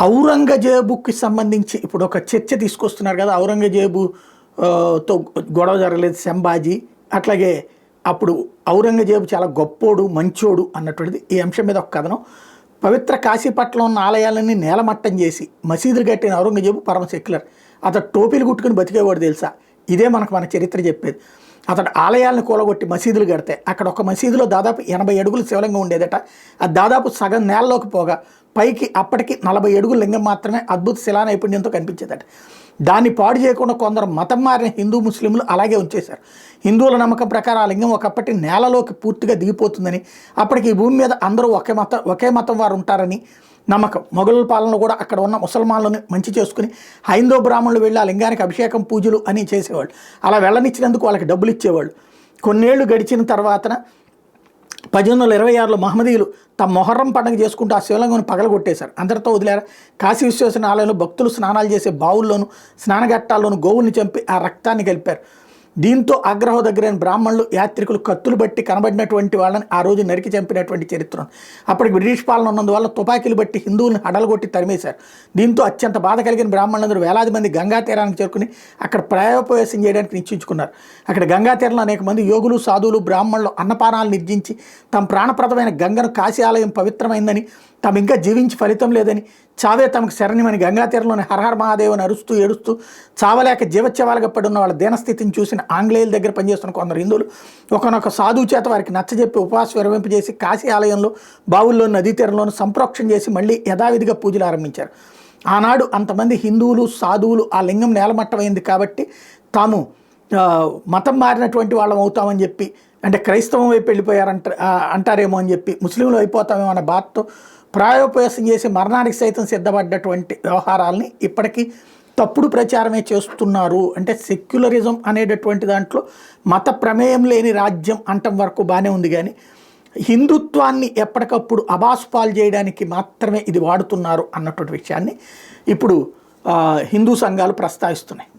ఔరంగజేబుకి సంబంధించి ఇప్పుడు ఒక చర్చ తీసుకొస్తున్నారు కదా, తో గొడవ జరగలేదు సంభాజీ, అట్లాగే అప్పుడు ఔరంగజేబు చాలా గొప్పోడు మంచోడు అన్నటువంటిది ఈ అంశం మీద ఒక కథనం. పవిత్ర కాశీపట్నం ఉన్న ఆలయాలన్నీ నేలమట్టం చేసి మసీదులు కట్టిన ఔరంగజేబు పరమ సెక్యులర్. అతడు టోపీలు కుట్టుకుని బతికేవాడు తెలుసా? ఇదే మన చరిత్ర చెప్పేది. అతడు ఆలయాలను కూలగొట్టి మసీదులు కడితే అక్కడ ఒక మసీదులో దాదాపు 80 అడుగులు శివలింగం ఉండేదట. అది దాదాపు సగం నేలలోకి పోగా పైకి అప్పటికి 40 అడుగుల లింగం మాత్రమే అద్భుత శిలా నైపుణ్యంతో కనిపించేదట. దాన్ని పాడు చేయకుండా కొందరు మతం మారిన హిందూ ముస్లింలు అలాగే ఉంచేశారు. హిందువుల నమ్మకం ప్రకారం ఆ లింగం ఒకప్పటి నేలలోకి పూర్తిగా దిగిపోతుందని, అప్పటికి ఈ భూమి మీద అందరూ ఒకే మతం వారు ఉంటారని నమ్మకం. మొఘలుల పాలనలో కూడా అక్కడ ఉన్న ముసల్మాన్లను మంచి చేసుకుని హైందవ బ్రాహ్మణులు వెళ్ళి ఆ లింగానికి అభిషేకం పూజలు అని చేసేవాళ్ళు. అలా వెళ్ళనిచ్చినందుకు వాళ్ళకి డబ్బులు ఇచ్చేవాళ్ళు. కొన్నేళ్లు గడిచిన తర్వాతన 1826లో మహమ్మదీయులు తమ మొహర్రం పండుగ చేసుకుంటూ ఆ శివలింగం పగలగొట్టేశారు. అందరితో వదిలేరు. కాశీ విశ్వేశ్వర ఆలయంలో భక్తులు స్నానాలు చేసే బావుల్లోనూ స్నానఘట్టాల్లోనూ గోవుల్ని చంపి ఆ రక్తాన్ని కలిపారు. దీంతో ఆగ్రహం దగ్గరైన బ్రాహ్మణులు యాత్రికులు కత్తులు బట్టి కనబడినటువంటి వాళ్ళని ఆ రోజు నరికి చంపినటువంటి చరిత్ర. అప్పటికి బ్రిటిష్ పాలన ఉన్నందువల్ల తుపాకీలు బట్టి హిందువులను హడలగొట్టి తరిమేశారు. దీంతో అత్యంత బాధ కలిగిన బ్రాహ్మణులందరూ వేలాది మంది గంగా తీరానికి చేరుకుని అక్కడ ప్రాయోపవేశం చేయడానికి నిశ్చయించుకున్నారు. అక్కడ గంగా తీరంలో అనేక మంది యోగులు సాధువులు బ్రాహ్మణులు అన్నపానాలు నిర్జించి తమ ప్రాణప్రదమైన గంగను కాశీ ఆలయం పవిత్రమైందని, తమ ఇంకా జీవించి ఫలితం లేదని, చావే తమకు శరణ్యమని గంగా తీరంలోని హరహర మహాదేవుని అరుస్తూ ఏడుస్తూ చావలేక జీవచ్యవాలుగా పడున్న వాళ్ళ దీనస్థితిని చూసిన ఆంగ్లేయుల దగ్గర పనిచేస్తున్న కొందరు హిందువులు ఒకనొక సాధువు చేత వారికి నచ్చజెప్పి ఉపవాసం విరమింపజేసి కాశీ ఆలయంలో బావుల్లో నదీ తీరంలోనూ సంప్రోక్షణ చేసి మళ్ళీ యథావిధిగా పూజలు ఆరంభించారు. ఆనాడు అంతమంది హిందువులు సాధువులు ఆ లింగం నేలమట్టమైంది కాబట్టి తాము మతం మారినటువంటి వాళ్ళం అవుతామని చెప్పి, అంటే క్రైస్తవం వైపు అంటారేమో అని చెప్పి ముస్లింలు అయిపోతామేమో అన్న బాధతో ప్రాయోపవేశం చేసి మరణానికి సైతం సిద్ధపడ్డటువంటి వ్యవహారాలని ఇప్పటికీ తప్పుడు ప్రచారమే చేస్తున్నారు. అంటే సెక్యులరిజం అనేటటువంటి దాంట్లో మత ప్రమేయం లేని రాజ్యం అంటం వరకు బాగానే ఉంది, కానీ హిందుత్వాన్ని ఎప్పటికప్పుడు అబాస్పాలు చేయడానికి మాత్రమే ఇది వాడుతున్నారు అన్నటువంటి విషయాన్ని ఇప్పుడు హిందూ సంఘాలు ప్రస్తావిస్తున్నాయి.